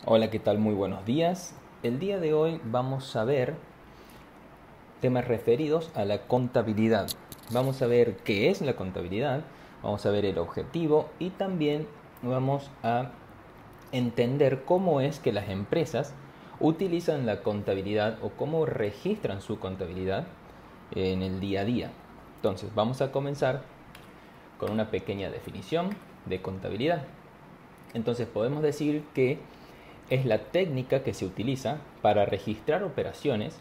Hola, ¿qué tal? Muy buenos días. El día de hoy vamos a ver temas referidos a la contabilidad. Vamos a ver qué es la contabilidad, vamos a ver el objetivo y también vamos a entender cómo es que las empresas utilizan la contabilidad o cómo registran su contabilidad en el día a día. Entonces, vamos a comenzar con una pequeña definición de contabilidad. Entonces, podemos decir que es la técnica que se utiliza para registrar operaciones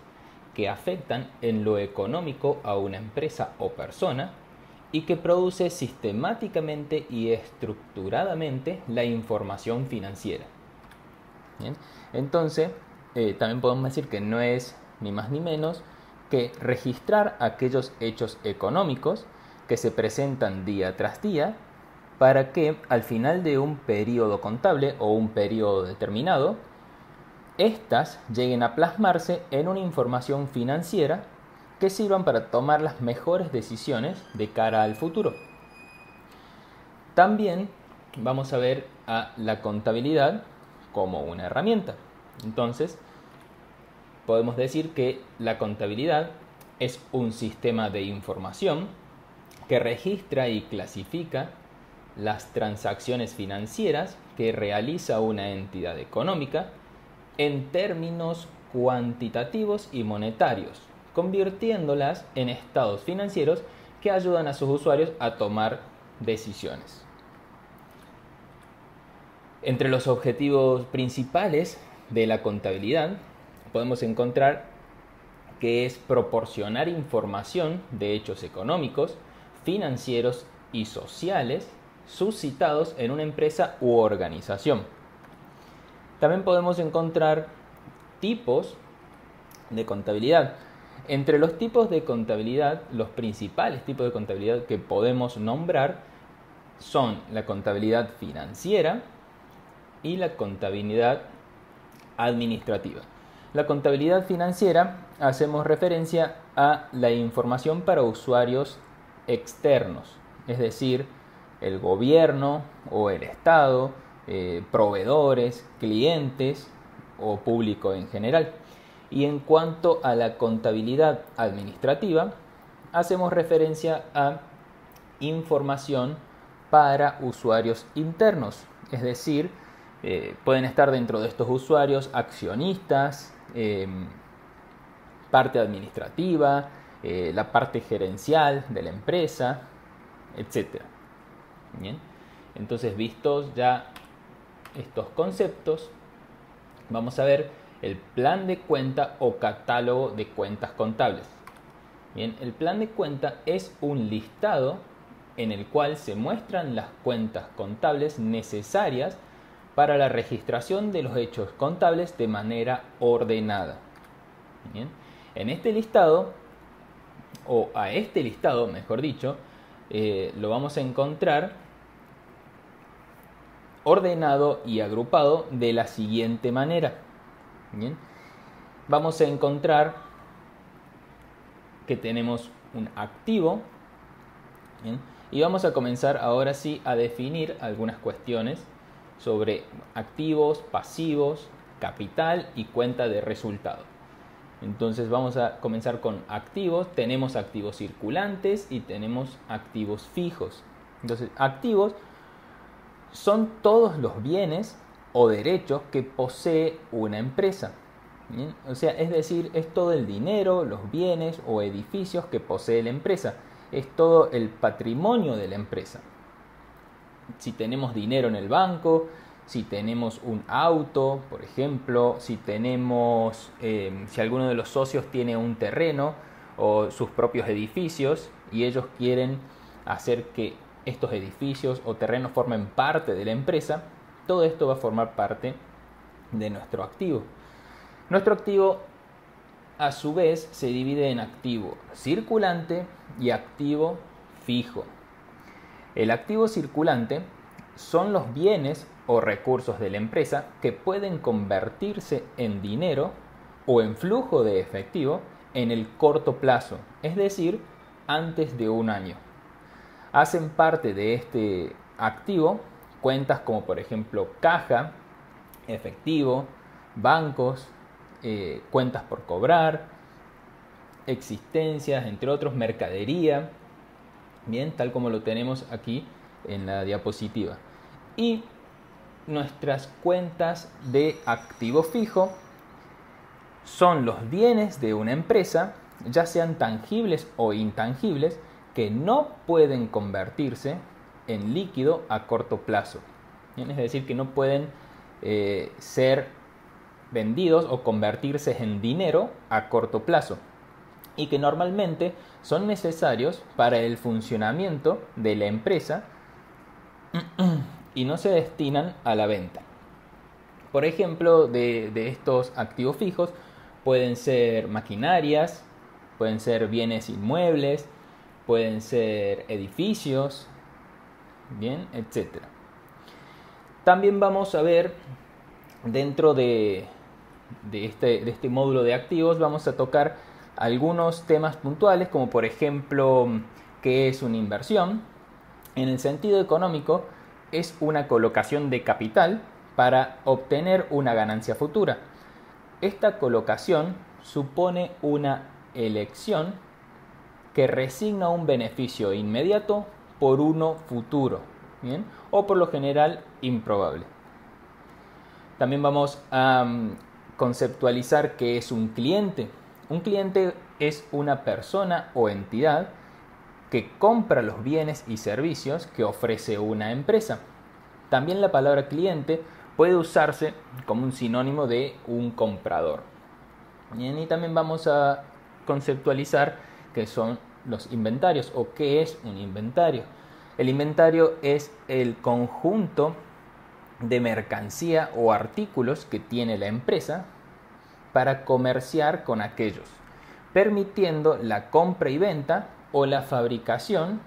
que afectan en lo económico a una empresa o persona y que produce sistemáticamente y estructuradamente la información financiera. ¿Bien? Entonces, también podemos decir que no es ni más ni menos que registrar aquellos hechos económicos que se presentan día tras día para que al final de un periodo contable o un periodo determinado, éstas lleguen a plasmarse en una información financiera que sirvan para tomar las mejores decisiones de cara al futuro. También vamos a ver a la contabilidad como una herramienta. Entonces, podemos decir que la contabilidad es un sistema de información que registra y clasifica las transacciones financieras que realiza una entidad económica en términos cuantitativos y monetarios, convirtiéndolas en estados financieros que ayudan a sus usuarios a tomar decisiones. Entre los objetivos principales de la contabilidad podemos encontrar que es proporcionar información de hechos económicos, financieros y sociales suscitados en una empresa u organización. También podemos encontrar tipos de contabilidad. Entre los tipos de contabilidad, los principales tipos de contabilidad que podemos nombrar son la contabilidad financiera y la contabilidad administrativa. La contabilidad financiera hacemos referencia a la información para usuarios externos, es decir, el gobierno o el Estado, proveedores, clientes o público en general. Y en cuanto a la contabilidad administrativa, hacemos referencia a información para usuarios internos, es decir, pueden estar dentro de estos usuarios accionistas, parte administrativa, la parte gerencial de la empresa, etcétera. Bien, entonces vistos ya estos conceptos, vamos a ver el plan de cuenta o catálogo de cuentas contables. Bien, el plan de cuenta es un listado en el cual se muestran las cuentas contables necesarias para la registración de los hechos contables de manera ordenada. Bien, en este listado, o a este listado, mejor dicho, lo vamos a encontrar ordenado y agrupado de la siguiente manera. Bien, vamos a encontrar que tenemos un activo. Bien, y vamos a comenzar ahora sí a definir algunas cuestiones sobre activos, pasivos, capital y cuenta de resultado. Entonces vamos a comenzar con activos. Tenemos activos circulantes y tenemos activos fijos. Entonces, activos son todos los bienes o derechos que posee una empresa. ¿Bien? O sea, es decir, es todo el dinero, los bienes o edificios que posee la empresa. Es todo el patrimonio de la empresa. Si tenemos dinero en el banco, si tenemos un auto, por ejemplo, si alguno de los socios tiene un terreno o sus propios edificios y ellos quieren hacer que estos edificios o terrenos formen parte de la empresa, todo esto va a formar parte de nuestro activo. Nuestro activo, a su vez, se divide en activo circulante y activo fijo. El activo circulante son los bienes o recursos de la empresa que pueden convertirse en dinero o en flujo de efectivo en el corto plazo, es decir, antes de un año. Hacen parte de este activo cuentas como por ejemplo caja, efectivo, bancos, cuentas por cobrar, existencias, entre otros, mercadería, bien, tal como lo tenemos aquí en la diapositiva. Y nuestras cuentas de activo fijo son los bienes de una empresa, ya sean tangibles o intangibles, que no pueden convertirse en líquido a corto plazo. Bien, es decir, que no pueden ser vendidos o convertirse en dinero a corto plazo, y que normalmente son necesarios para el funcionamiento de la empresa y no se destinan a la venta. Por ejemplo, de estos activos fijos pueden ser maquinarias, pueden ser bienes inmuebles, pueden ser edificios, bien, etc. También vamos a ver dentro de este módulo de activos, vamos a tocar algunos temas puntuales, como por ejemplo, ¿qué es una inversión? En el sentido económico, es una colocación de capital para obtener una ganancia futura. Esta colocación supone una elección que resigna un beneficio inmediato por uno futuro, ¿bien? O por lo general improbable. También vamos a conceptualizar qué es un cliente. Un cliente es una persona o entidad que compra los bienes y servicios que ofrece una empresa. También la palabra cliente puede usarse como un sinónimo de un comprador. Bien, y también vamos a conceptualizar qué son los inventarios o qué es un inventario. El inventario es el conjunto de mercancía o artículos que tiene la empresa para comerciar con aquellos, permitiendo la compra y venta o la fabricación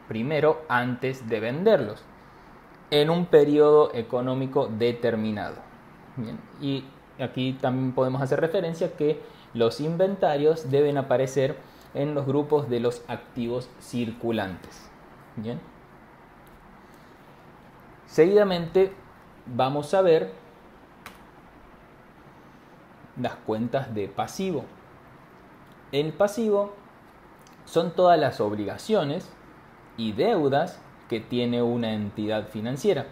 primero antes de venderlos en un periodo económico determinado. Bien, y aquí también podemos hacer referencia que los inventarios deben aparecer en los grupos de los activos circulantes. Bien. Seguidamente vamos a ver las cuentas de pasivo. El pasivo son todas las obligaciones y deudas que tiene una entidad financiera,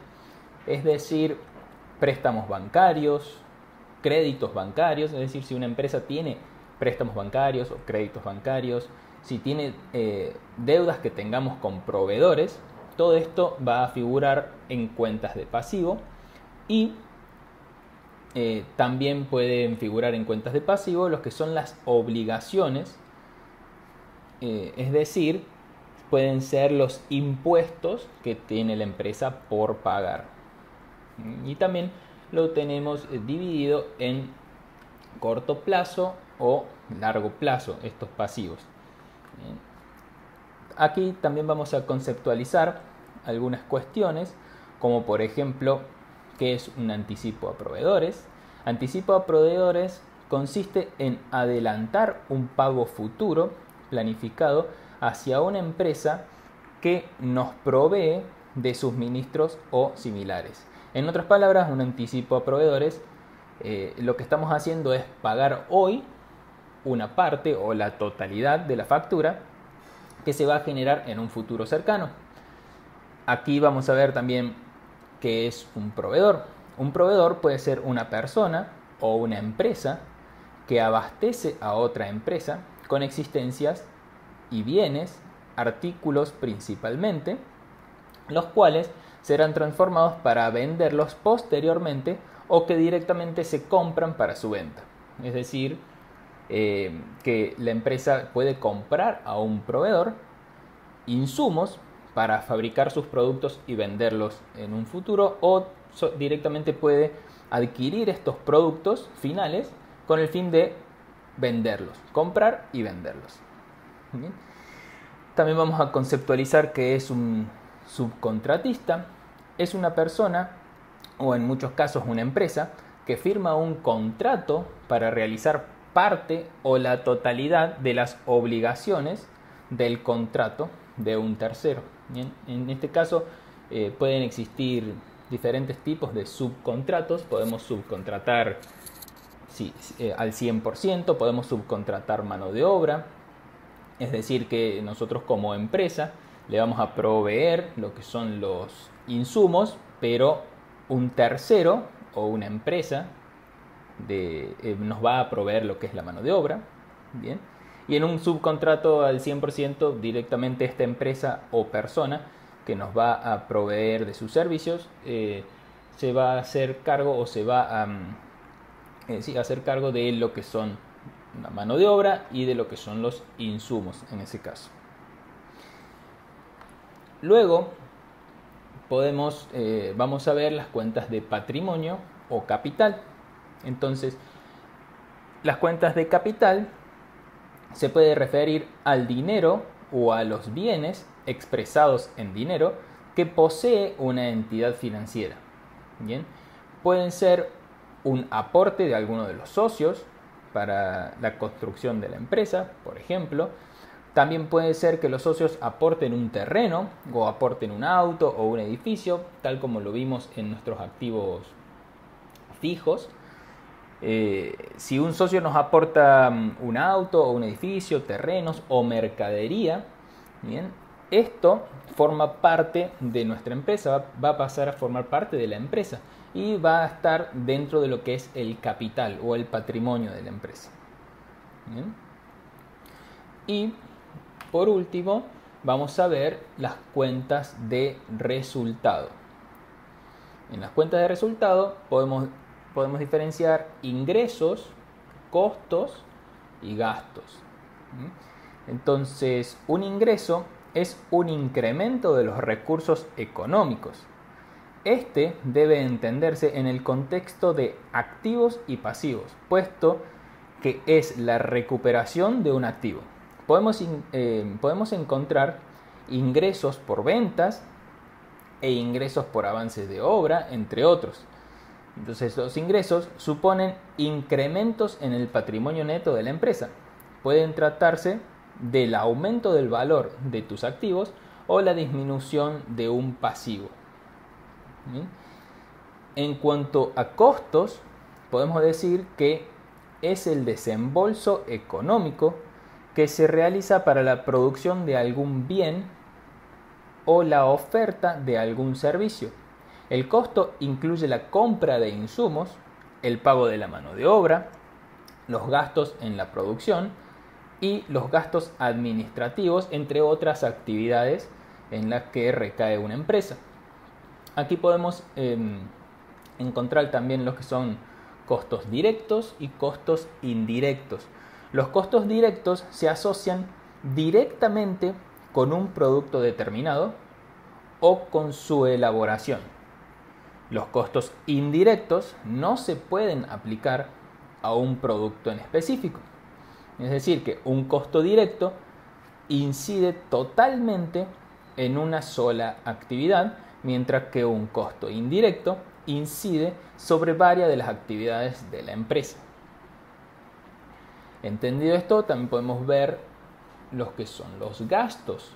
es decir, préstamos bancarios, créditos bancarios, es decir, si una empresa tiene préstamos bancarios o créditos bancarios, si tiene deudas que tengamos con proveedores, todo esto va a figurar en cuentas de pasivo. Y también pueden figurar en cuentas de pasivo los que son las obligaciones, es decir, pueden ser los impuestos que tiene la empresa por pagar. Y también lo tenemos dividido en corto plazo o largo plazo, estos pasivos. Aquí también vamos a conceptualizar algunas cuestiones, como por ejemplo, ¿qué es un anticipo a proveedores? Anticipo a proveedores consiste en adelantar un pago futuro planificado hacia una empresa que nos provee de suministros o similares. En otras palabras, un anticipo a proveedores, lo que estamos haciendo es pagar hoy una parte o la totalidad de la factura que se va a generar en un futuro cercano. Aquí vamos a ver también qué es un proveedor. Un proveedor puede ser una persona o una empresa que abastece a otra empresa con existencias y bienes, artículos principalmente, los cuales serán transformados para venderlos posteriormente o que directamente se compran para su venta. Es decir, que la empresa puede comprar a un proveedor insumos para fabricar sus productos y venderlos en un futuro, o directamente puede adquirir estos productos finales con el fin de venderlos, comprar y venderlos. ¿Bien? También vamos a conceptualizar qué es un subcontratista. Es una persona, o en muchos casos una empresa, que firma un contrato para realizar parte o la totalidad de las obligaciones del contrato de un tercero. Bien, en este caso pueden existir diferentes tipos de subcontratos. Podemos subcontratar al 100%, podemos subcontratar mano de obra. Es decir, que nosotros como empresa le vamos a proveer lo que son los insumos, pero un tercero o una empresa nos va a proveer lo que es la mano de obra. Bien. Y en un subcontrato al 100% directamente esta empresa o persona que nos va a proveer de sus servicios se va a hacer cargo o se va a hacer cargo de lo que son la mano de obra y de lo que son los insumos en ese caso. Luego vamos a ver las cuentas de patrimonio o capital. Entonces, las cuentas de capital se puede referir al dinero o a los bienes expresados en dinero que posee una entidad financiera. Bien, pueden ser un aporte de alguno de los socios para la construcción de la empresa, por ejemplo. También puede ser que los socios aporten un terreno o aporten un auto o un edificio, tal como lo vimos en nuestros activos fijos. Si un socio nos aporta un auto o un edificio, terrenos o mercadería, bien, esto forma parte de nuestra empresa, va a pasar a formar parte de la empresa y va a estar dentro de lo que es el capital o el patrimonio de la empresa. Bien. Y por último, vamos a ver las cuentas de resultado. En las cuentas de resultado podemos diferenciar ingresos, costos y gastos. Entonces, un ingreso es un incremento de los recursos económicos. Este debe entenderse en el contexto de activos y pasivos, puesto que es la recuperación de un activo. Podemos encontrar ingresos por ventas e ingresos por avances de obra, entre otros. Entonces, los ingresos suponen incrementos en el patrimonio neto de la empresa. Pueden tratarse del aumento del valor de tus activos o la disminución de un pasivo. ¿Bien? En cuanto a costos, podemos decir que es el desembolso económico que se realiza para la producción de algún bien o la oferta de algún servicio. El costo incluye la compra de insumos, el pago de la mano de obra, los gastos en la producción y los gastos administrativos, entre otras actividades en las que recae una empresa. Aquí podemos encontrar también lo que son costos directos y costos indirectos. Los costos directos se asocian directamente con un producto determinado o con su elaboración. Los costos indirectos no se pueden aplicar a un producto en específico. Es decir, que un costo directo incide totalmente en una sola actividad, mientras que un costo indirecto incide sobre varias de las actividades de la empresa. Entendido esto, también podemos ver los que son los gastos.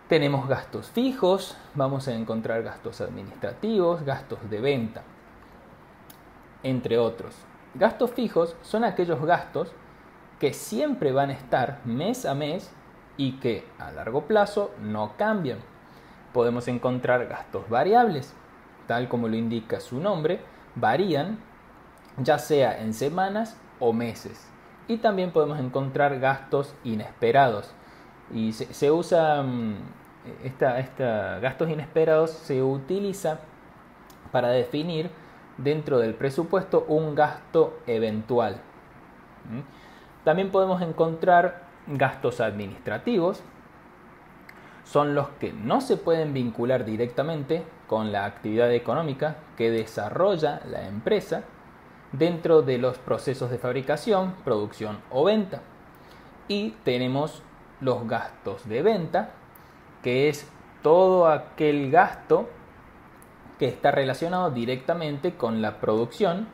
Tenemos gastos fijos, vamos a encontrar gastos administrativos, gastos de venta, entre otros. Gastos fijos son aquellos gastos que siempre van a estar mes a mes y que a largo plazo no cambian. Podemos encontrar gastos variables, tal como lo indica su nombre, varían ya sea en semanas o meses. Y también podemos encontrar gastos inesperados. Y se usa, gastos inesperados se utiliza para definir dentro del presupuesto un gasto eventual. También podemos encontrar gastos administrativos. Son los que no se pueden vincular directamente con la actividad económica que desarrolla la empresa dentro de los procesos de fabricación, producción o venta. Y tenemos los gastos de venta, que es todo aquel gasto que está relacionado directamente con la producción,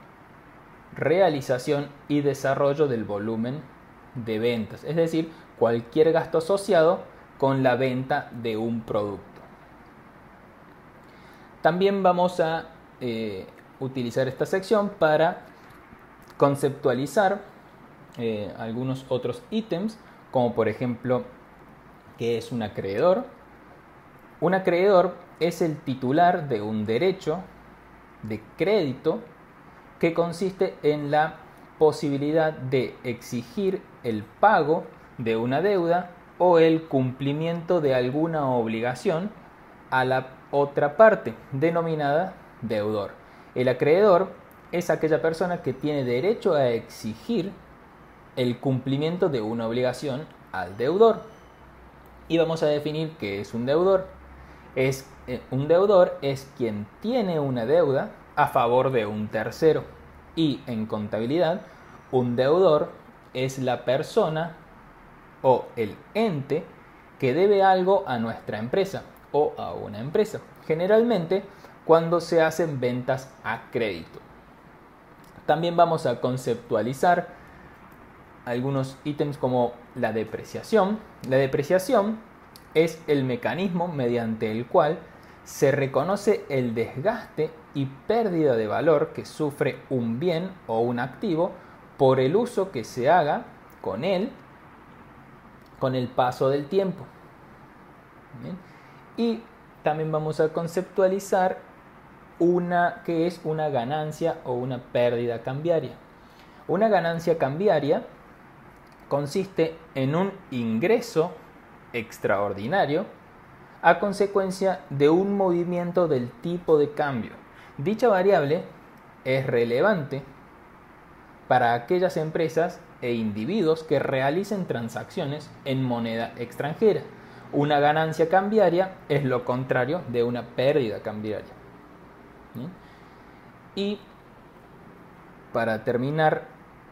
realización y desarrollo del volumen de ventas, es decir, cualquier gasto asociado con la venta de un producto. También vamos a utilizar esta sección para conceptualizar algunos otros ítems, como por ejemplo, ¿qué es un acreedor? Un acreedor es el titular de un derecho de crédito que consiste en la posibilidad de exigir el pago de una deuda o el cumplimiento de alguna obligación a la otra parte, denominada deudor. El acreedor es aquella persona que tiene derecho a exigir el cumplimiento de una obligación al deudor. Y vamos a definir qué es un deudor. Un deudor es quien tiene una deuda a favor de un tercero. Y en contabilidad, un deudor es la persona o el ente que debe algo a nuestra empresa o a una empresa. Generalmente cuando se hacen ventas a crédito. También vamos a conceptualizar algunos ítems como la depreciación. La depreciación es el mecanismo mediante el cual se reconoce el desgaste y pérdida de valor que sufre un bien o un activo por el uso que se haga con él con el paso del tiempo. ¿Bien? Y también vamos a conceptualizar que es una ganancia o una pérdida cambiaria. Una ganancia cambiaria consiste en un ingreso extraordinario a consecuencia de un movimiento del tipo de cambio. Dicha variable es relevante para aquellas empresas e individuos que realicen transacciones en moneda extranjera. Una ganancia cambiaria es lo contrario de una pérdida cambiaria. ¿Bien? Y para terminar,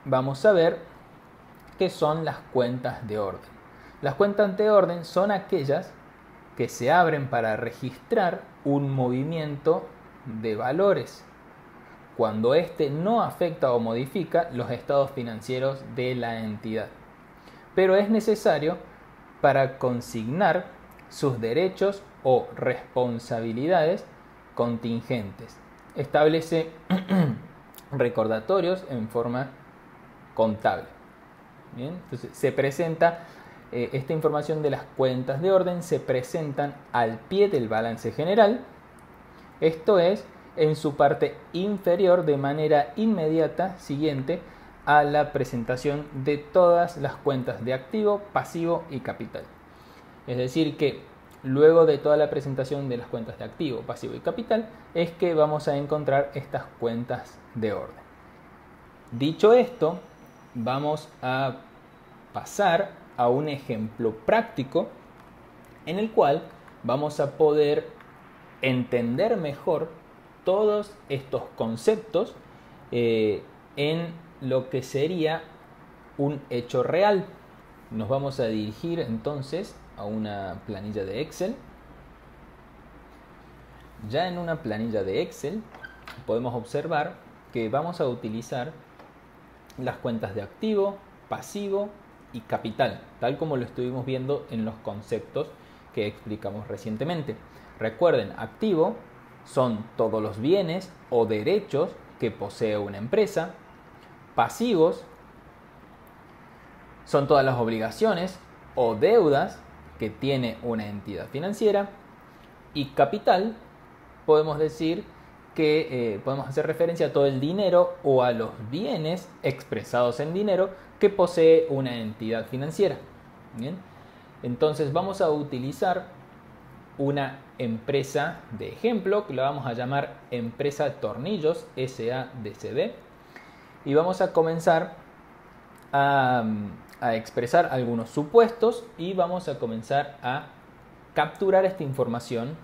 vamos a ver qué son las cuentas de orden. Las cuentas de orden son aquellas que se abren para registrar un movimiento de valores cuando éste no afecta o modifica los estados financieros de la entidad, pero es necesario para consignar sus derechos o responsabilidades contingentes. Establece recordatorios en forma contable. Bien, entonces se presenta esta información de las cuentas de orden, se presentan al pie del balance general, esto es, en su parte inferior de manera inmediata siguiente a la presentación de todas las cuentas de activo, pasivo y capital. Es decir que luego de toda la presentación de las cuentas de activo, pasivo y capital es que vamos a encontrar estas cuentas de orden. Dicho esto, vamos a pasar a un ejemplo práctico en el cual vamos a poder entender mejor todos estos conceptos en lo que sería un hecho real. Nos vamos a dirigir entonces a una planilla de Excel. Ya en una planilla de Excel podemos observar que vamos a utilizar las cuentas de activo, pasivo y capital, tal como lo estuvimos viendo en los conceptos que explicamos recientemente. Recuerden, activo son todos los bienes o derechos que posee una empresa. Pasivos son todas las obligaciones o deudas que tiene una entidad financiera. Y capital, podemos decir que podemos hacer referencia a todo el dinero o a los bienes expresados en dinero que posee una entidad financiera. Bien, entonces vamos a utilizar una empresa de ejemplo que la vamos a llamar Empresa Tornillos S.A.D.C.B. y vamos a comenzar a expresar algunos supuestos y vamos a comenzar a capturar esta información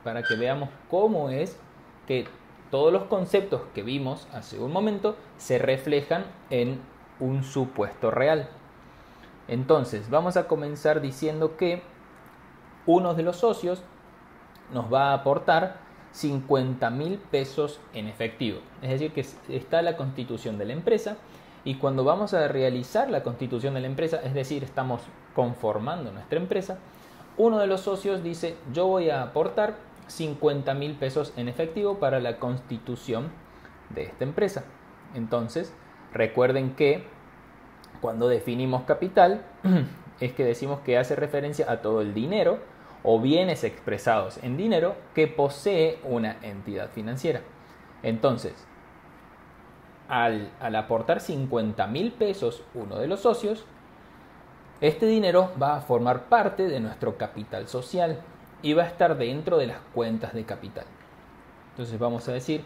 para que veamos cómo es que todos los conceptos que vimos hace un momento se reflejan en un supuesto real. Entonces vamos a comenzar diciendo que uno de los socios nos va a aportar 50.000 pesos en efectivo. Es decir, que está la constitución de la empresa y cuando vamos a realizar la constitución de la empresa, es decir, estamos conformando nuestra empresa, uno de los socios dice: yo voy a aportar 50.000 pesos en efectivo para la constitución de esta empresa. Entonces, recuerden que cuando definimos capital es que decimos que hace referencia a todo el dinero o bienes expresados en dinero que posee una entidad financiera. Entonces, al aportar 50.000 pesos uno de los socios, este dinero va a formar parte de nuestro capital social y va a estar dentro de las cuentas de capital. Entonces vamos a decir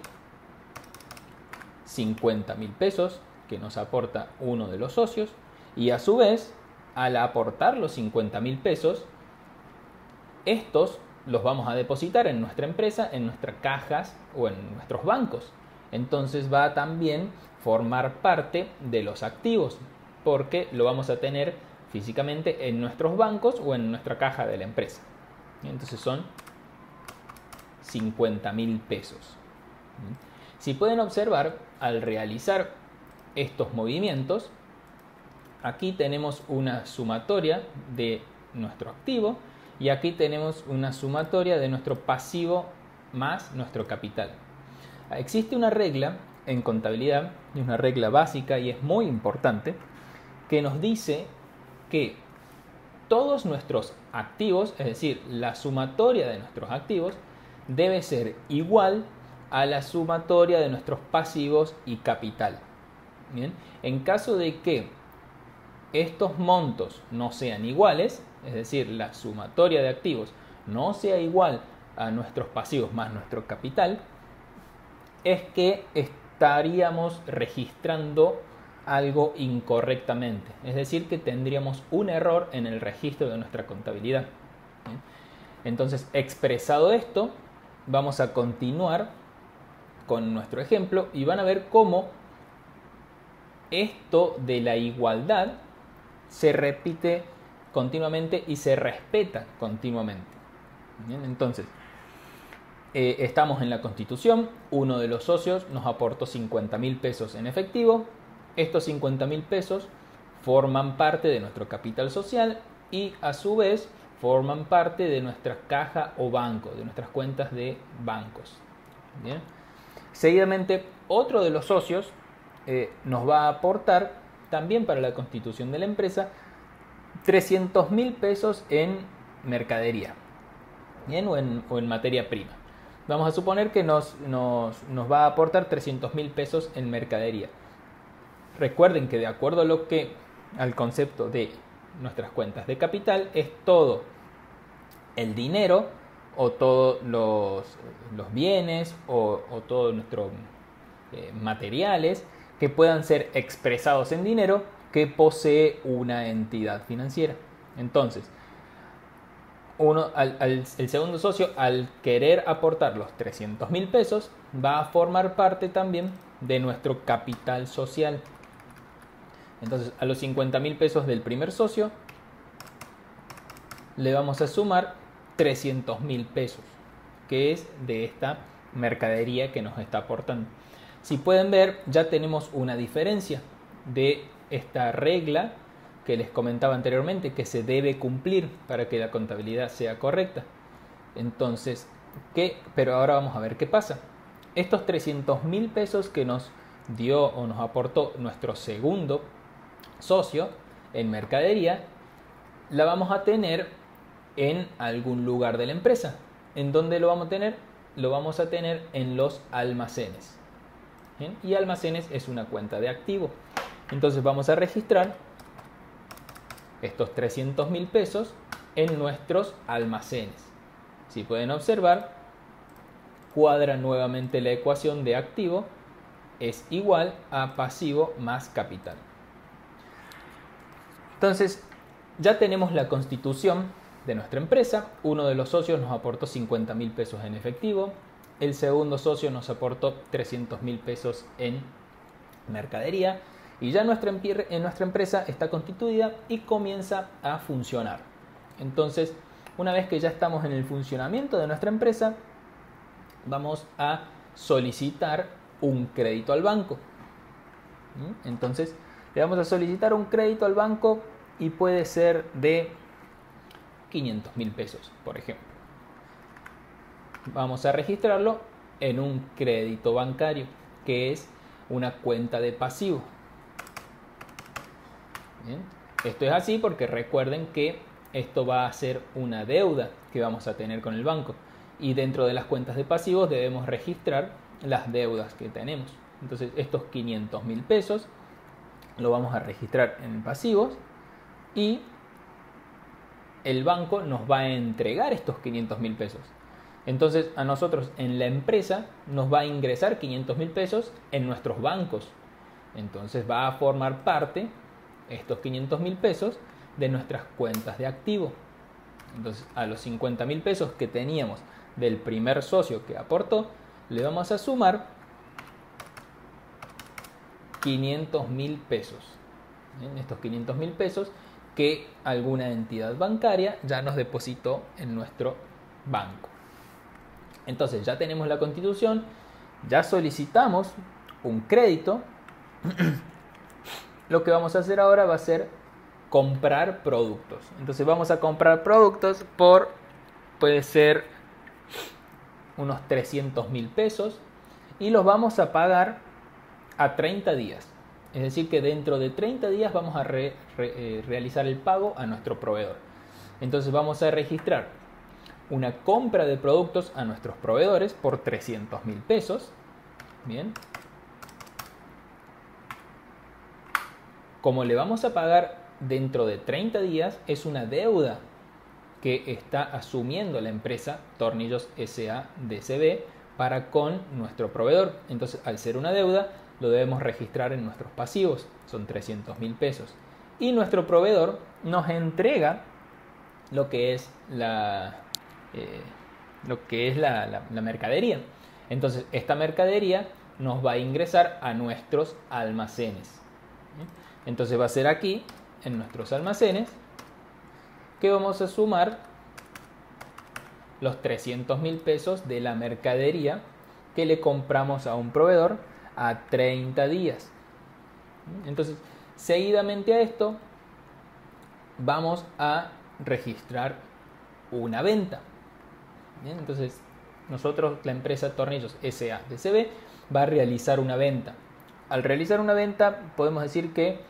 50.000 pesos que nos aporta uno de los socios, y a su vez, al aportar los 50.000 pesos, estos los vamos a depositar en nuestra empresa, en nuestras cajas o en nuestros bancos. Entonces va a también formar parte de los activos, porque lo vamos a tener físicamente en nuestros bancos o en nuestra caja de la empresa. Entonces son 50.000 pesos. Si pueden observar, al realizar estos movimientos, aquí tenemos una sumatoria de nuestro activo y aquí tenemos una sumatoria de nuestro pasivo más nuestro capital. Existe una regla en contabilidad, y una regla básica y es muy importante, que nos dice que todos nuestros activos, es decir, la sumatoria de nuestros activos, debe ser igual a la sumatoria de nuestros pasivos y capital. ¿Bien? En caso de que estos montos no sean iguales, es decir, la sumatoria de activos no sea igual a nuestros pasivos más nuestro capital, es que estaríamos registrando algo incorrectamente, es decir, que tendríamos un error en el registro de nuestra contabilidad. ¿Bien? Entonces, expresado esto, vamos a continuar con nuestro ejemplo y van a ver cómo esto de la igualdad se repite continuamente y se respeta continuamente. Bien, entonces, estamos en la constitución, uno de los socios nos aportó 50.000 pesos en efectivo, estos 50.000 pesos forman parte de nuestro capital social y a su vez forman parte de nuestra caja o banco, de nuestras cuentas de bancos. Bien. Seguidamente, otro de los socios nos va a aportar también para la constitución de la empresa 300.000 pesos en mercadería, ¿bien? o en materia prima. Vamos a suponer que nos va a aportar 300.000 pesos en mercadería. Recuerden que de acuerdo al concepto de nuestras cuentas de capital, es todo el dinero o todos los bienes o todos nuestros materiales que puedan ser expresados en dinero que posee una entidad financiera. Entonces, el segundo socio, al querer aportar los 300.000 pesos, va a formar parte también de nuestro capital social. Entonces, a los 50.000 pesos del primer socio le vamos a sumar 300.000 pesos, que es de esta mercadería que nos está aportando. Si pueden ver, ya tenemos una diferencia de esta regla que les comentaba anteriormente, que se debe cumplir para que la contabilidad sea correcta. Entonces, pero ahora vamos a ver qué pasa. Estos 300.000 pesos que nos dio o nos aportó nuestro segundo socio en mercadería, la vamos a tener en algún lugar de la empresa. ¿En dónde lo vamos a tener? Lo vamos a tener en los almacenes. ¿Bien? Y almacenes es una cuenta de activo. Entonces vamos a registrar estos 300.000 pesos en nuestros almacenes. Si pueden observar, cuadra nuevamente la ecuación de activo es igual a pasivo más capital. Entonces, ya tenemos la constitución de nuestra empresa. Uno de los socios nos aportó 50.000 pesos en efectivo. El segundo socio nos aportó 300.000 pesos en mercadería. Y ya nuestra empresa está constituida y comienza a funcionar. Entonces, una vez que ya estamos en el funcionamiento de nuestra empresa, vamos a solicitar un crédito al banco. Entonces, le vamos a solicitar un crédito al banco y puede ser de 500.000 pesos, por ejemplo. vamos a registrarlo en un crédito bancario, que es una cuenta de pasivo. Bien. Esto es así porque recuerden que esto va a ser una deuda que vamos a tener con el banco. Y dentro de las cuentas de pasivos debemos registrar las deudas que tenemos. Entonces estos 500.000 pesos lo vamos a registrar en pasivos y el banco nos va a entregar estos 500.000 pesos. Entonces a nosotros en la empresa nos va a ingresar 500.000 pesos en nuestros bancos. Entonces va a formar parte estos 500.000 pesos de nuestras cuentas de activo. Entonces a los 50.000 pesos que teníamos del primer socio que aportó, le vamos a sumar 500.000 pesos. ¿Bien? Estos 500.000 pesos que alguna entidad bancaria ya nos depositó en nuestro banco. Entonces ya tenemos la constitución, ya solicitamos un crédito. Lo que vamos a hacer ahora va a ser comprar productos. Entonces vamos a comprar productos por, puede ser unos 300.000 pesos y los vamos a pagar a 30 días. Es decir, que dentro de 30 días vamos a realizar el pago a nuestro proveedor. Entonces vamos a registrar una compra de productos a nuestros proveedores por 300.000 pesos. Bien. Como le vamos a pagar dentro de 30 días, es una deuda que está asumiendo la empresa Tornillos S.A.D.C.B. para con nuestro proveedor. Entonces, al ser una deuda, lo debemos registrar en nuestros pasivos. Son 300.000 pesos. Y nuestro proveedor nos entrega lo que es la mercadería. Entonces, esta mercadería nos va a ingresar a nuestros almacenes. Entonces va a ser aquí, en nuestros almacenes, que vamos a sumar los 300.000 pesos de la mercadería que le compramos a un proveedor a 30 días. Entonces, seguidamente a esto, vamos a registrar una venta. Bien, entonces, nosotros, la empresa Tornillos S.A.D.C.B. va a realizar una venta. Al realizar una venta, podemos decir que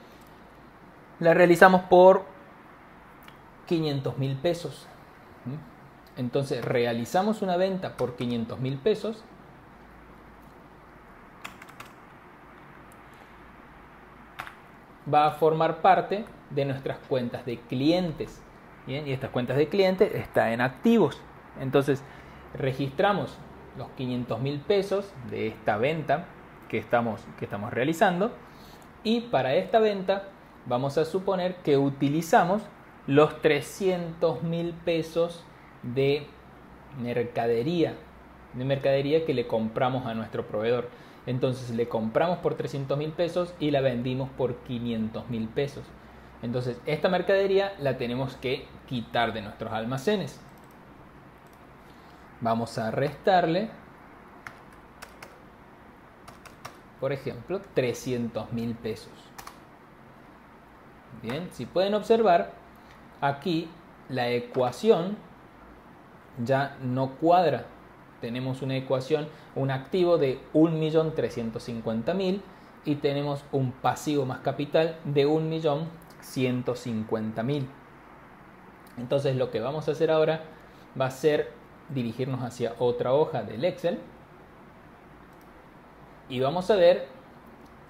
la realizamos por 500.000 pesos. Entonces realizamos una venta por 500.000 pesos. Va a formar parte de nuestras cuentas de clientes. Bien, y estas cuentas de clientes están en activos. Entonces registramos los 500.000 pesos de esta venta que estamos realizando. Y para esta venta vamos a suponer que utilizamos los 300.000 pesos de mercadería que le compramos a nuestro proveedor. Entonces le compramos por 300.000 pesos y la vendimos por 500.000 pesos. Entonces esta mercadería la tenemos que quitar de nuestros almacenes. Vamos a restarle, por ejemplo, 300.000 pesos. Bien, si pueden observar, aquí la ecuación ya no cuadra. Tenemos una ecuación, un activo de 1.350.000 y tenemos un pasivo más capital de 1.150.000. Entonces lo que vamos a hacer ahora va a ser dirigirnos hacia otra hoja del Excel y vamos a ver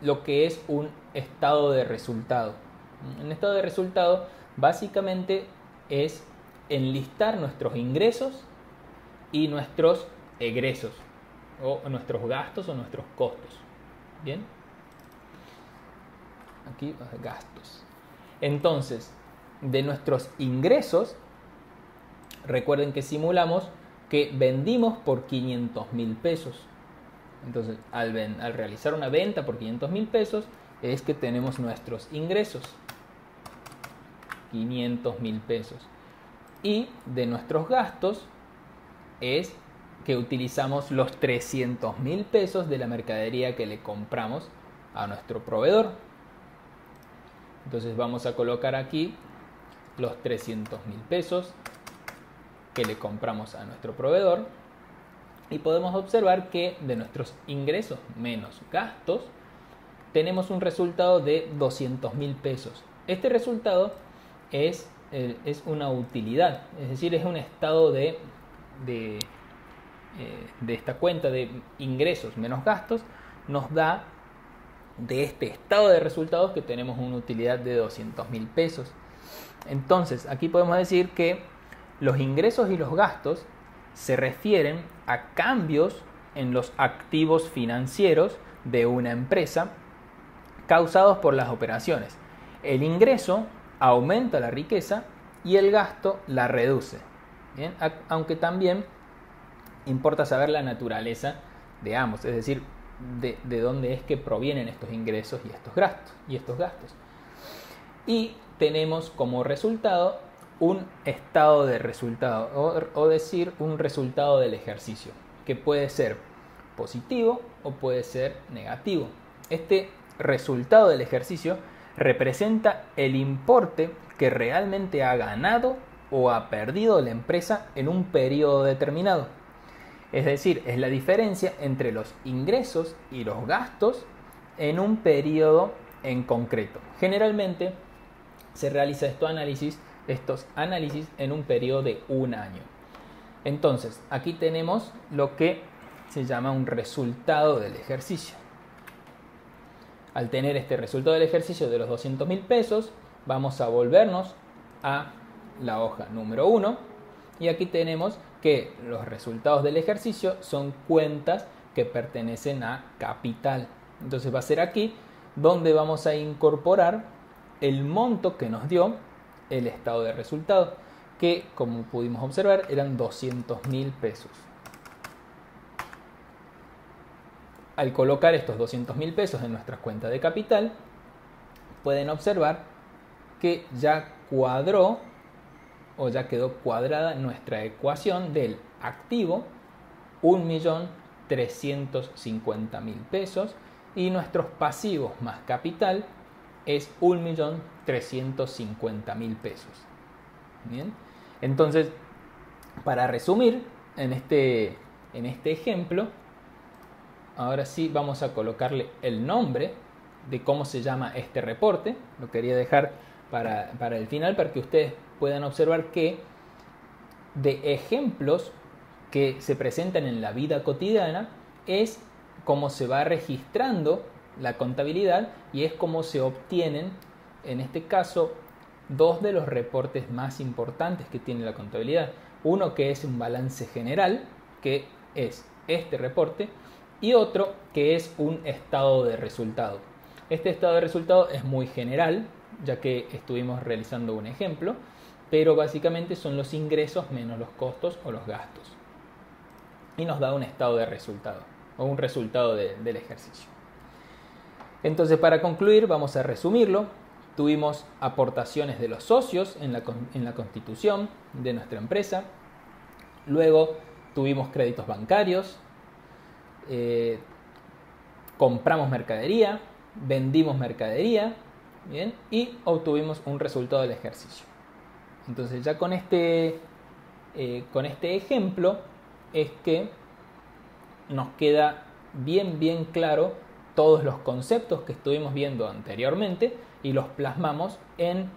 lo que es un estado de resultado. Un estado de resultado básicamente es enlistar nuestros ingresos y nuestros egresos, o nuestros gastos o nuestros costos. Bien, aquí gastos. Entonces, de nuestros ingresos, recuerden que simulamos que vendimos por 500.000 pesos. Entonces, al realizar una venta por 500.000 pesos, es que tenemos nuestros ingresos, 500.000 pesos. Y de nuestros gastos es que utilizamos los 300.000 pesos de la mercadería que le compramos a nuestro proveedor. Entonces vamos a colocar aquí los 300.000 pesos que le compramos a nuestro proveedor. y podemos observar que de nuestros ingresos menos gastos tenemos un resultado de 200.000 pesos. Este resultado es una utilidad, es decir, es un estado de esta cuenta de ingresos menos gastos, nos da de este estado de resultados que tenemos una utilidad de 200.000 pesos. Entonces, aquí podemos decir que los ingresos y los gastos se refieren a cambios en los activos financieros de una empresa causados por las operaciones. El ingreso aumenta la riqueza y el gasto la reduce. ¿Bien? Aunque también importa saber la naturaleza de ambos, es decir, de dónde es que provienen estos ingresos y estos gastos. Y tenemos como resultado un estado de resultado, o decir un resultado del ejercicio, que puede ser positivo o puede ser negativo. Este resultado del ejercicio representa el importe que realmente ha ganado o ha perdido la empresa en un periodo determinado. Es decir, es la diferencia entre los ingresos y los gastos en un periodo en concreto. Generalmente se realiza estos análisis en un periodo de un año. Entonces, aquí tenemos lo que se llama un resultado del ejercicio. Al tener este resultado del ejercicio de los 200.000 pesos, vamos a volvernos a la hoja número 1 y aquí tenemos que los resultados del ejercicio son cuentas que pertenecen a capital. Entonces va a ser aquí donde vamos a incorporar el monto que nos dio el estado de resultado, que como pudimos observar eran 200.000 pesos. Al colocar estos 200.000 pesos en nuestra cuenta de capital, pueden observar que ya cuadró o ya quedó cuadrada nuestra ecuación del activo 1.350.000 pesos y nuestros pasivos más capital es 1.350.000 pesos. Bien, entonces para resumir en este ejemplo, ahora sí vamos a colocarle el nombre de cómo se llama este reporte. Lo quería dejar para el final para que ustedes puedan observar que de ejemplos que se presentan en la vida cotidiana es cómo se va registrando la contabilidad y es cómo se obtienen, en este caso, dos de los reportes más importantes que tiene la contabilidad. Uno que es un balance general, que es este reporte, y otro que es un estado de resultado. Este estado de resultado es muy general, ya que estuvimos realizando un ejemplo, pero básicamente son los ingresos menos los costos o los gastos. Y nos da un estado de resultado, o un resultado del ejercicio. Entonces, para concluir, vamos a resumirlo. Tuvimos aportaciones de los socios en la constitución de nuestra empresa. Luego tuvimos créditos bancarios. Compramos mercadería, vendimos mercadería, ¿bien? Y obtuvimos un resultado del ejercicio. Entonces ya con este ejemplo es que nos queda bien claro todos los conceptos que estuvimos viendo anteriormente y los plasmamos en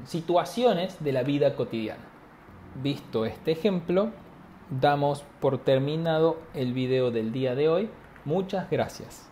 situaciones de la vida cotidiana. Visto este ejemplo, damos por terminado el video del día de hoy. Muchas gracias.